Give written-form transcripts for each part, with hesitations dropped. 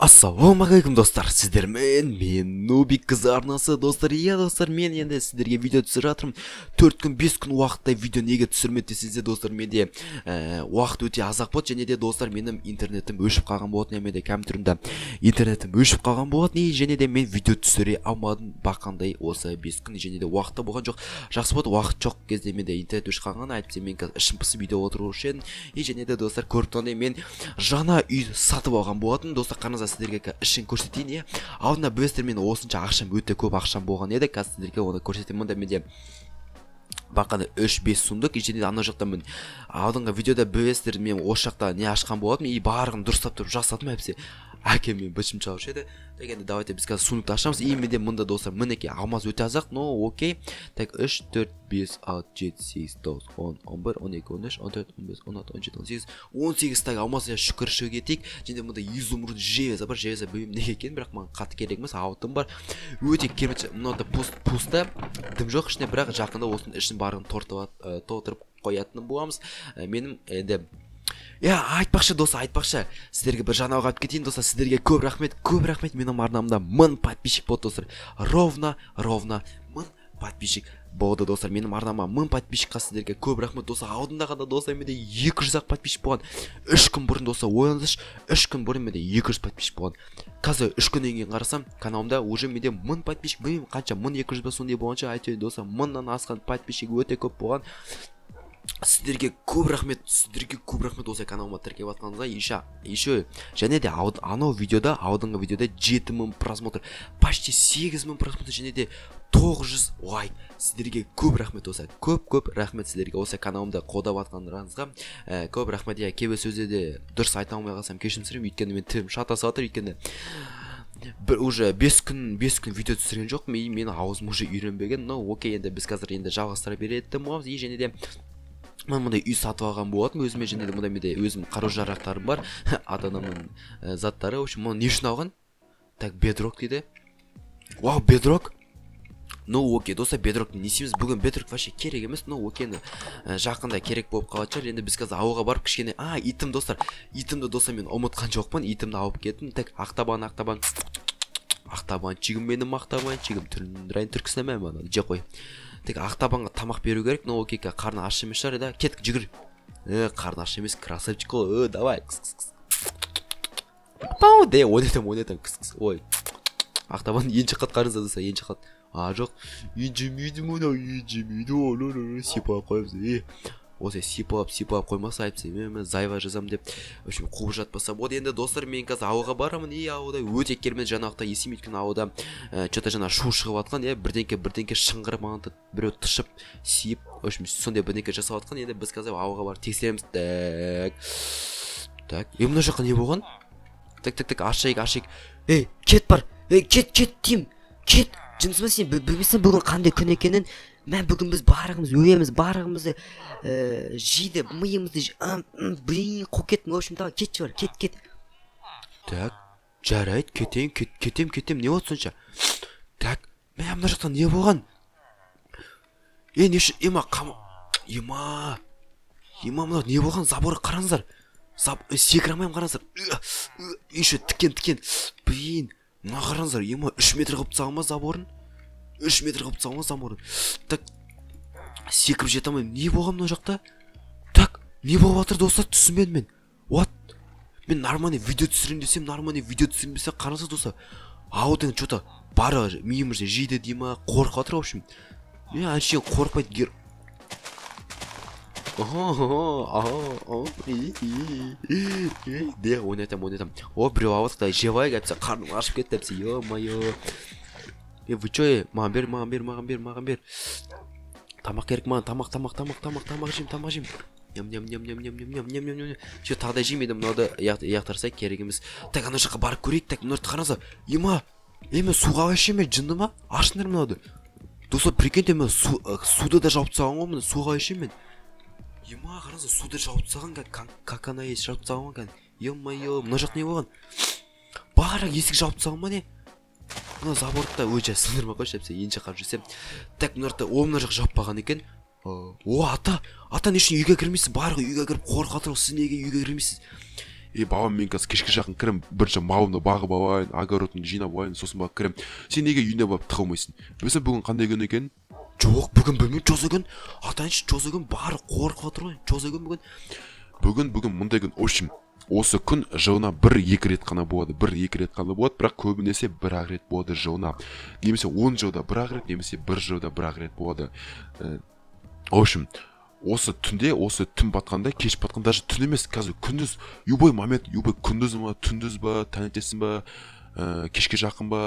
Ассалаумағалейкум достар, сіздермен мен Нубик кыз арнасы достар. Иә достар, мен енді сіздерге видео түсіріп жатырмын. 4 күн 5 күн уақытта видео неге түсірмеді десеңіздер достар, менде уақыт өте азақ болды. Және де достар, менің интернетім өшіп қалған болатын, менде компьютерімде интернетім өшіп қалған болатын, және де мен видео түсіре алмадым бақандай осы 5 күн. Және де уақытта болған жоқ. Жақсы болды, уақыт жоқ кезде менде интернет өшіп қалған, әйтпесе мен қазір ішім пысып видео отырушы едім. Және де достар, көріп тұрғандай мен жаңа үй сатып алған болатын. Достар, қараңыздар, сіздерге ішін көрсетейін. Иә, алдында бөстер мен осынша ақшам, өте көп ақшам болған еді. Қазір сіздерге оны көрсетемін. Мұнда менде бақаны 3-5 сундық. Және де ана жақта мен алдыңғы видеода бөстер мен осы жақта не ашқан болатын. И барлығын дұрыстап тұрып жасадым, әпсе әкем мен бішім чалушы еді. Так, енді давайте біз қазір сундықты ашамыз. И менде мұнда достар мінекей алмаз өте азақ, но окей. Так, 3, 4, 5, 6, 7, 8, 9, 10, 11, 12, 13, 14, 15, 16, 17, 18, 18 так алмаз шүкір кетейік. Және мұнда изумруд железа бар. Железа білмеймін неге екенін, бірақ маған қатты керек емес, алтын бар. Өте керемет. Мынада пусты, дым жоқ ішінде, бірақ жақында осының ішін барын толтырып қоятын боламыз. Менің енді айтпақшы достар, айтпақшы, сіздерге бір жаңалық айтып кетейін достар. Сіздерге көп рахмет, менің арнамда 1000 подписчик болды достар. Ровно 1000 подписчик болды достар. Менің арнама 1000 подписчикқа сіздерге көп рахмет достар. Алдында достар, менде 200 подписчик болған. 3 күн бұрын достар, ойлаңыздаршы, 3 күн бұрын менде 200 подписчик болған. Қазір 3 күннен кейін қарасам, каналымда уже менде 1000 подписчик, білмеймін қанша, 1200 ба сондай болғанша, әйтеуір достар, 1000-нан асқан подписчик өте көп болған. Сіздерге көп рахмет, осы каналыма тіркеліп жатқаныңызға. Еще және де анау видеода, алдыңғы видеода 7000 просмотр, почти 8000 просмотр, және де 900 лайк. Сіздерге көп рахмет осы. Көп рахмет сіздерге осы каналымда қолдап жатқандарыңызға. Көп рахмет. Кейбір сөздерде дұрыс айта алмай қалсам кешірім сұраймын, өйткені мен тілім шатасып жатыр, өйткені уже 5 күн видео түсірген жоқ, мен аузым уже үйренбеген. Но окей, енді біз қазір енді жалғастыра беретін боламыз. Және де мен мұндай үй сатып алған болатын өзіме, және де мұнда менде өзім қару-жарақтарым бар, ата-анамның заттары. В общем, мұны не үшін алған? Так, бедрок дейді. Вау, бедрок. Ну окей достар, бедрокты не істейміз? Бүгін бедрок вообще керек емес. Ну окей, жақында керек болып қалатын шығар. Енді біз қазір ауылға барып кішкене итім достар. Итімді достар мен ұмытқан жоқпын. Итімді алып кеттім. Так, ақтабан чигім, менің ақтабанчигім. Түркісіне мән бана же қой. Так, ақтабанға тамақ беру керек. Но окей, қарны аш емес шығар, да. Кеттік, жүгір. Қарны аш емес, красавчик қой. Давай. Пау, де, ойнатам. Ой. Ақтабан енші қат қарыңызда достар, енші қат. Жоқ, енжемейді мұна, сипалап қойымыз. Осы сипалап қоймаса айтпсы, мен зайва жазам деп, в общем, қуып жатпаса болды. Енді достар, мен қазір ауылға барамын. Ауылда өте керемет жаңалықта есім, өйткені ауылда что-то жаңа шу шығып жатқан, бірдеңке шыңғырып, маған біреу тышып, сиіп, в общем, сондай бірдеңке жасап жатқан. Енді біз қазір ауылға барып тексереміз. Так, мына жаққа не болған? Так, ашайық. Кет бар. Кет, Тим. Кет. Жынысыма сен білмесің бүгін қандай күн екенін. Мен бүгін біз барығымыз өлеміз, барығымызды жейді, миымызды блин, қоқеттің. В общем, давай, кетші бар, кет. Так, жарайды, кетем, не болды сонша? Так, мен мына жақтан не болған? Ема, мына не болған? Заборы қараңыздар. Секірамайым қараңыздар. Еще тікен. Блин. Мына қараңыздар, 3 метр қылып тастаған ба заборын? 3 метр қылып тастаған ба заборын? Так, секіріп жете алмайым. Не болған мына жақта? Так, не болып жатыр достар, түсінбедім мен. What? Мен нормальный видео түсірем десем, қараңыздар достар. Аудың что-то бары миымызды жейді дейма, қорқып жатыр, в общем. Мен әншейін қорқпайды гер. Де, ойнатам. Біреу ауытықта жевайық әпсе, қарным ашып кетті әпсе, ё-майо. Вы чё, маған бер. Тамақ керек маған, тамақ жейм. Ням. Че, тағдай жеймейді, мұнады яқтарсай керек емес. Так, ана жаққа барып көрейік. Так, мұнарды қараңыздар. Суға өші ме, жынды ма? Ашындар мұнады. Достар, прикиньте, мен суды да жауып тастаған ғой, суға өші мен. Қараңыздар, суды жауып тастаған, какана ес жауып тастаған. Ё-майо, мұна жақ не болған? Барақ есік жауып тастаған ма не? Мұна забордта өже сындырма қойшы әпсе, енші қап жүрсем. Так, мұнарда омына жақ жауып баған екен. Ата не үшін үйге кірмейсіз? Барғы үйге кіріп қорқатыр, сіз неге үйге кірмейсіз? бабам мен қазір кешке жақын кірем, бірінші малымды бағып алайын, огородымды жинап алайын, сосын барып кірем. Сен неге үйіне барып тыға алмайсың? Білесің бүгін қандай күн екенін? Жоқ, бүгін білмеймін, жозы күн. Атайыншы жозы күн бары қорқып отыр ғой. Жозы күн бүгін. Бүгін мұндай күн. Общем, осы күн жылына 1-2 рет қана болады. 1-2 рет қана болады, бірақ көбінесе 1-ақ рет болады жылына. Немесе 10 жылда 1-ақ рет, немесе 1 жылда 1-ақ рет болады. Общем, осы түнде, осы түн батқанда, кеш батқанда, даже түн емес, қазір күндіз, любой момент, любой күндіз ба, түндіз ба, таңертең ба, кешке жақын ба,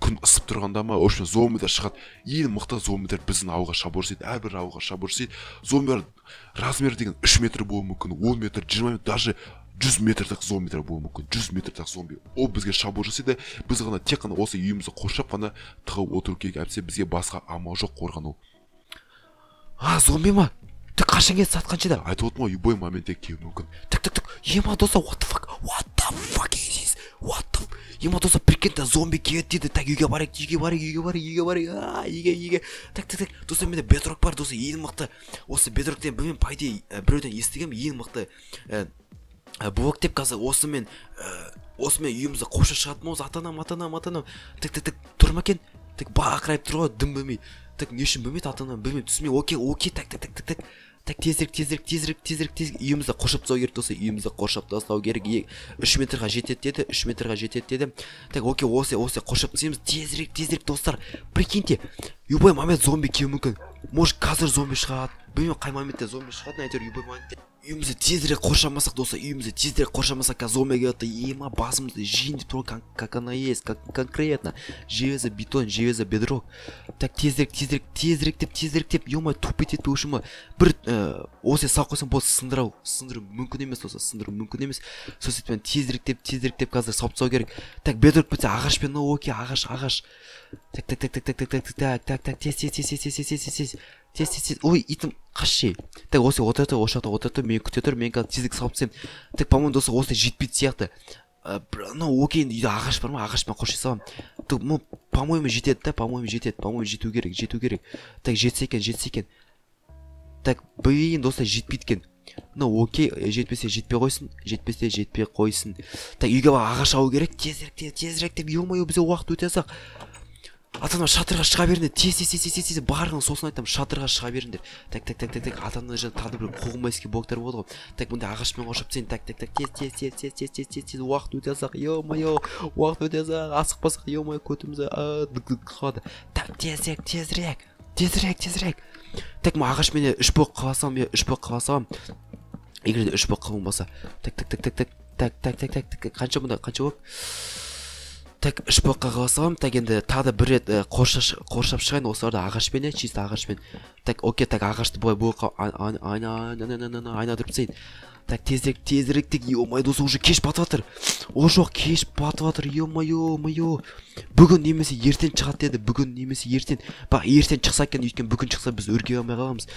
күн ысып тұрғанда ма, общем, зомбилер шығады. Ең мықты зомбилер біздің ауылға шабуыл жасайды, әрбір ауылға шабуыл жасайды. Зомбилер размері деген 3 метр болуы мүмкін, 10 метр, 20 метр, даже 100 метрлік зомбилер болуы мүмкін. 100 метрлік зомби. Ол бізге шабуыл жасайды. Біз ғана тек қана осы үйімізді қоршап қана тығып отыру керек. Әйтпесе бізге басқа амал жоқ қорғану. Зомби ма? Ты қашан келді, сатқан жерде? Айтып отырмын ғой, любой моментте келуі мүмкін. Тік. Ема доса, what the fuck is this? Ема доса, прикинь, зомби келеді дейді. Так, үйге барайық. Үйге. Так. Доса, менде бедрок бар, доса, ең мықты. Осы бедроктен білмеймін, по идее, біреуден естігем, ең мықты. Блок деп қазір осымен үйімізді қоша шығатын осы атанам. Так, тұр ма екен? Так, бақырайып тұр ғой, дым білмей. Так, не үшін білмейді атанам, білмеймін, түсінмей. Окей, так, тезірек, үйімізді қоршап тастау керек, досы, үйімізді қоршап тастау керек. 3 метрға жетеді деді. Так, окей, осы қоршап тастаймыз, тезірек, достар. Прикиньте, любой момент зомби келуі мүмкін. Может, қазір зомби шығады. Білмеймін, қай моментте зомби шығады, әйтеуір любой моментте. Үйімізді тезірек қоршамасақ, досы, қазір зомби келеді. Ема, басымызды жейін деп тұр, как она есть, конкретно. Железо бетон, железо бедрок. Так, тезірек деп, ема, тупить етпеу үшін ма? Бір осы сау қойсам болды, сындыру мүмкін емес, досы, Сосын тезірек деп қазір сауып тастау керек. Так, бедрок бітсе ағашпен, окей, ағаш. Так, тез. Ой, итім қашшы. Так, осы отырды, мен күте тұр, мен қазір тезірек сауып тастаймын. Так, по-моему, досы, осы жетпейді сияқты. Окей, үйде ағаш бар ма, ағашпен қоршай салам. Так, по-моему, жетеді, жету керек. Так, жетсе екен. Так, блин, достар, жетпейді екен. Окей, жетпесе жетпей қойсын. Так, үйге ағаш алу керек, тезірек деп, ё-моё, бізде уақыт өте азақ. Атамдар шатырға шыға беріңдер, тез, барыңыз, сосын айтам, шатырға шыға беріңдер. Так, атамдар жан тағы бір қоғымайский блоктар болды ғой. Так, мұнда ағашпен қоршап тастайын. Так, тез, уақыт өте азақ, ё-моё, асықпасақ, ё-моё, көтімізді қалады. Так, тезірек. Так, мы ағашпен 3 блок қаласам, егер де 3 блок қалынбаса. Так, қанша болып? Так, 3 блокқа қаласам, так, енді тағы бір рет қоршап шығайын, осыларды ағашпен, чисто ағашпен. Так, окей, так, ағашты бұлай айналдырып тастайын. Так, тезірек, ё-моё, досы, уже кеш батып жатыр. О, жоқ, кеш батып жатыр, ё-моё. Бүгін немесе ертең шығады деді, Бақ, ертең шықса екен, өйткені бүгін шықса біз өрге алмай қаламыз.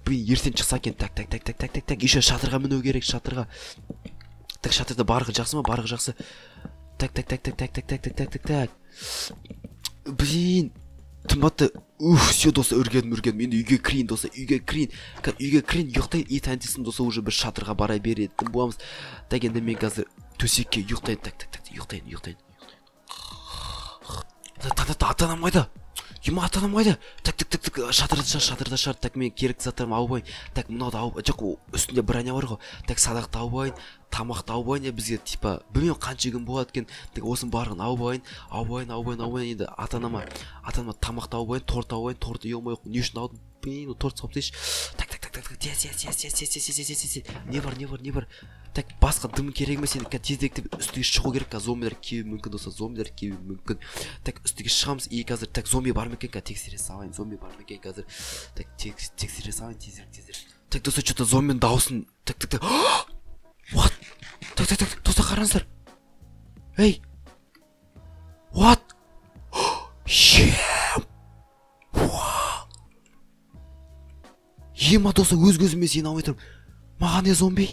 Блин, ертең шықса екен, так, еще шатырға міну керек, шатырға. Так, шатырда барығы жақсы ма? Жақсы. Так. Блин, тымбатты. Все, досы, үргедім. Енді үйге кірейін, досы, үйге кірейін, ұйықтайын, таңертең досы, уже бір шатырға бара береді боламыз. Так, енді мен қазір төсекке ұйықтайын. Так, ұйықтайын. Атанам қайда? атанам қайда? Так, шатырда шар. Так, мен керекті заттарым алып алайын. Так, мынауды алып, жоқ, үстінде броня бар ғой. Так, садақты алып алайын, тамақты алып алайын, бізге типа білмеймін қанша күн болады екен. Так, осының барлығын алып алайын. Енді атанама тамақты алып алайын, торт алып алайын. Торты ё-моё, не үшін алдым? Блин, торт салып тастайыншы. Так, тез. Не бар? Так, басқа дым керек емес, енді тезірек деп үстіге шығу керек, зомбилер келуі мүмкін. Так, үстіге шығамыз, и қазір, так, зомби бар ма екен, тексере салайын, Так, тексере салайын, тезірек. Так, доса, что-то зомбиның дауысын, так. What? Так, доса, қараңыздар. Эй! What? Ема, доса, өз-көзіме сені алмай тұрмын. Маған не зомби?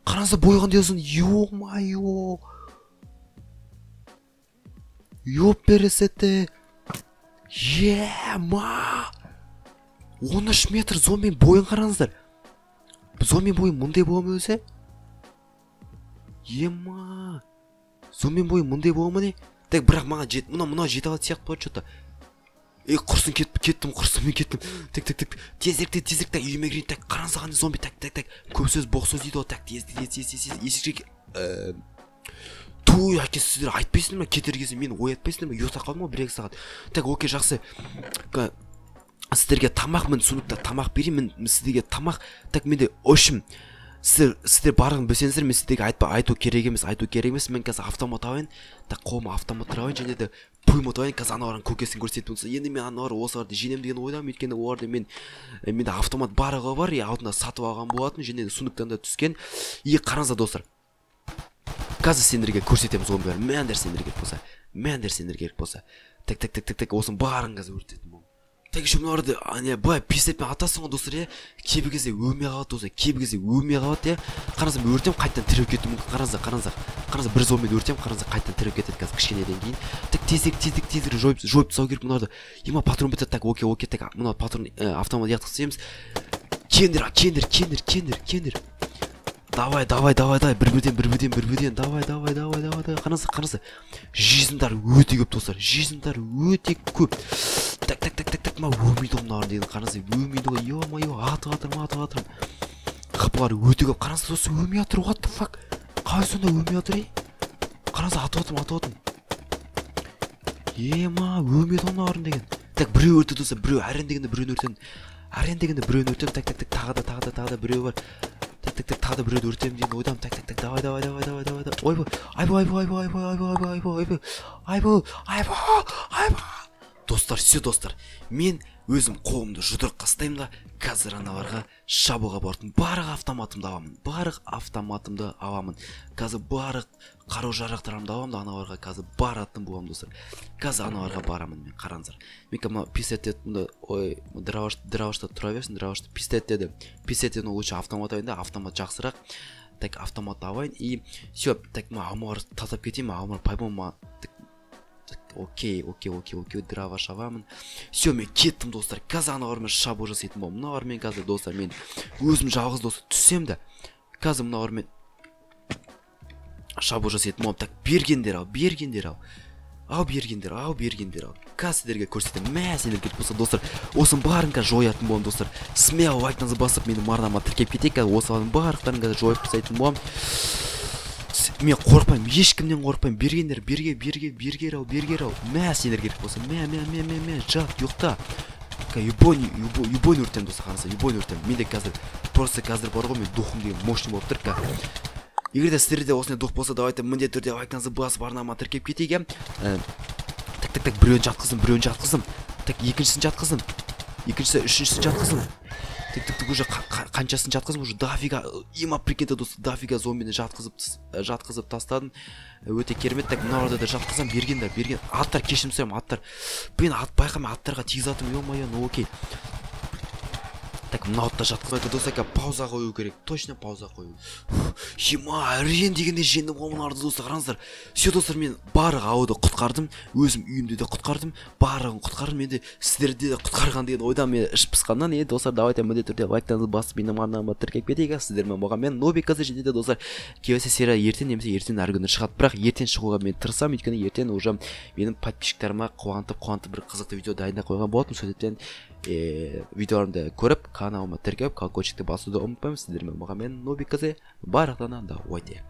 Қараңыздар, бойған деусын, ё-моё. Ёп пересетті. Ема. 13 метр зомбин бойын қараңыздар. Зомбин бойын мұндай болам өзі? ема сонымен бойы мындай бола ма не? Так бірақ маған мына жете алады сияқты болады что-то. Құрсын кеттім құрсын кеттім. Так тезірек үйіме кірейін. Так қараңыз қандай зомби. Так көп сөз боқ сөз дейді ғой. Так тез есікке туй әке сіздер айтпайсыңдар ма кетер кезде мені оятпайсыңдар ма? Ұйықтап қалдым ғой 1-2 сағат. Так окей жақсы. Сіздерге тамақ мен сунукта тамақ берейін. Мен сіздерге тамақ. Так менде общем сіздер барлығын білсеңіздер мен сіздерге айту керек емес. Мен қазір автомат алайын. Так қолыма автомат алайын және де пулемет алайын. Қазір аналардың көкесін көрсетіп отырса енді мен аналар осыларды жинаймын деген ойдамын. Өйткені оларда менде автомат барлығы бар. Алдында сатып алған болатын және де сундуктан да түскен. Қараңыздар достар. Қазір сендерге көрсетемін зомбилар. Мәндер сендерге керек болса. Так осыны барын қазір өртетін бол. Так еще мыналарды былай пистолетпен атасың ғой достар, кейбір кезде өлмей қалады достар, қараңыздар мен өртем қайтадан тіреп кетуі мүмкін. Қараңыздар бір зомбиді өртем, қараңыздар қайтадан тіреп кетеді қазір кішкенеден кейін. Так тезірек жойып тастау керек мыналарды. Патрон бітеді. Так окей, так мына патрон автомат яқтықсыз кендір. Давай, бірбеден, давай. Қараңыздар. Жизньдар өте көп достар, Так, ма өлмейді ғымнағыр деген, қараңыздар, өлмейді ғой, ё-майо, атырым. Қапылары өте көп, қараңыздар достар, өлмей атыр, what the fuck? Қалай сонда өлмей атыр, Қараңыздар, атып. Ема, өлмейді ғымнағырын деген. Так, біреу өрті достар, әрен дегенде біреуін өртем, так, тағы да біреу бар. Так, тағы да біреуді өртем деген ойдам. Так, давай. Ойбай. Достар, мен өзім қолымды жұдырыққа ұстаймын да қазір аналарға шабуға бардым. Барлық автоматымды аламын. Қазір барлық қару-жарақтарымды аламын да аналарға қазір баратын боламын достар. Қазір аналарға барамын мен, қараңыздар. Мен пистолетті дыравашта тұра берсін, дыравашта пистолет деді. Пистолеттен лучше автомат алайын да, автомат жақсырақ. Так автомат алайын и все. Так алмалар татап кетейін, алмалар пайболма. Окей, дыраваш аламын. Все, мен кеттім достар. Қазір аналармен шабу жасайтын болам. Мыналармен қазір достар мен өзім жалғыз достар түссем де. Қазір мыналармен шабу жасайтын болам. Так бергендер ал. Қазір сіздерге көрсетемін. Сендер керек болса достар, осының барын қазір жоятын болам достар. Смело лайктарыңызды басып менің арнама тіркеп кетейік. Осылардың барлықтарын қазір жойып тастайтын болам. Мен қорқпаймын, ешкімнен қорқпаймын. Бергендер, бергер ау. Сендер керек болса, жат, ұйықта. Юбойны өртем достар, қараса, Менде қазір бар ғой, мен духым деген мощный болып тұр. Егер де сіздерде осындай дух болса, давайте міндетті түрде лайктарыңызды басып арнама тіркеп кетейік. Так, біреуін жатқыздым. Так, екіншісін жатқыздым. Үшіншісін жатқыздым. Так, уже қаншасын жатқызым, уже дофига, прикиньте достар, дофига зомбини жатқызып тастадым. Өте керемет. Так, мыналарды да жатқызам, берген. Аттар, кешірім сұраймын, аттар. Мен байқамай аттарға тигізатым, ё-майо, ну окей. Так, мынауды да жатқызбайды достар, пауза қою керек, точно пауза қою. Әрен дегенде жеңдім ғомыларды достар, қараңыздар. Все достар, мен барлық ауды құтқардым, өзім үйімде де құтқардым, барлығын құтқардым, менде сіздерде де құтқарған деген ойдан мен іш пысқаннан. Достар, давайте міндетті түрде лайктарыңызды басып менің арнама тіркеп кетейік. Сіздермен болған мен Нобик қазір және де достар, келесі серия ертең немесе ертең әрі күні шығады. Бірақ ертең шығуға мен тырысамын, өйткені ертең уже менің подписчиктеріме қуантып бір қызықты видео дайындап қойған болатынмын. Сондықтан видеоларымды көріп каналыма тіркеп колокольчикті басуды ұмытпаймын. Сіздермен болған мен Нобик қазір. Барлықтарына да ойте.